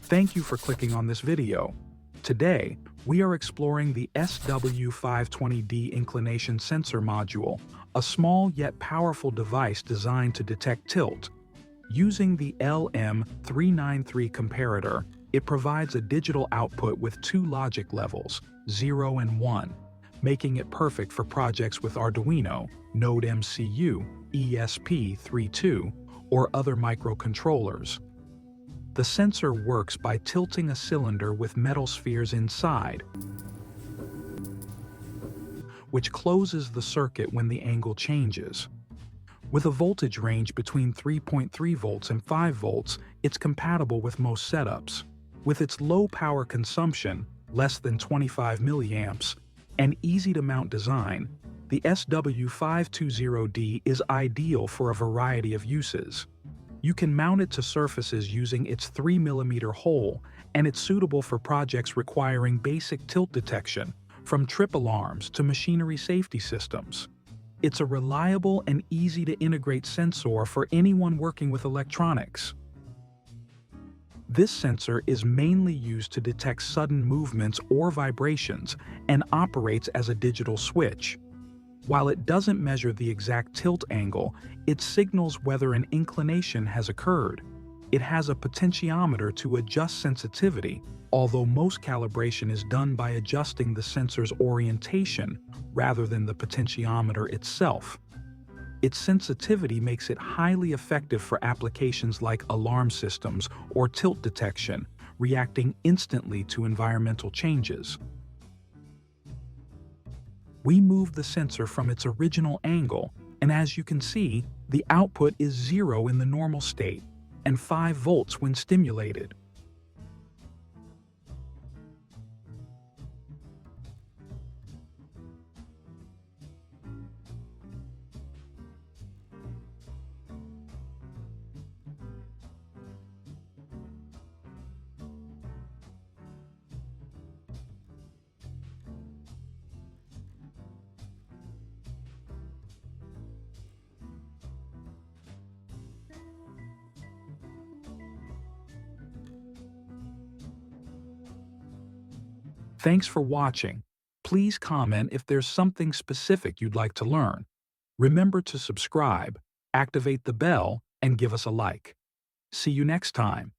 Thank you for clicking on this video. Today, we are exploring the SW520D Inclination Sensor Module, a small yet powerful device designed to detect tilt. Using the LM393 comparator, it provides a digital output with two logic levels, 0 and 1, making it perfect for projects with Arduino, Node MCU, ESP32, or other microcontrollers. The sensor works by tilting a cylinder with metal spheres inside, which closes the circuit when the angle changes. With a voltage range between 3.3 volts and 5 volts, it's compatible with most setups. With its low power consumption, less than 25 milliamps, and easy-to-mount design, the SW520D is ideal for a variety of uses. You can mount it to surfaces using its 3mm hole, and it's suitable for projects requiring basic tilt detection, from trip alarms to machinery safety systems. It's a reliable and easy-to-integrate sensor for anyone working with electronics. This sensor is mainly used to detect sudden movements or vibrations and operates as a digital switch. While it doesn't measure the exact tilt angle, it signals whether an inclination has occurred. It has a potentiometer to adjust sensitivity, although most calibration is done by adjusting the sensor's orientation rather than the potentiometer itself. Its sensitivity makes it highly effective for applications like alarm systems or tilt detection, reacting instantly to environmental changes. We move the sensor from its original angle, and as you can see, the output is 0 in the normal state and 5 volts when stimulated. Thanks for watching. Please comment if there's something specific you'd like to learn. Remember to subscribe, activate the bell, and give us a like. See you next time.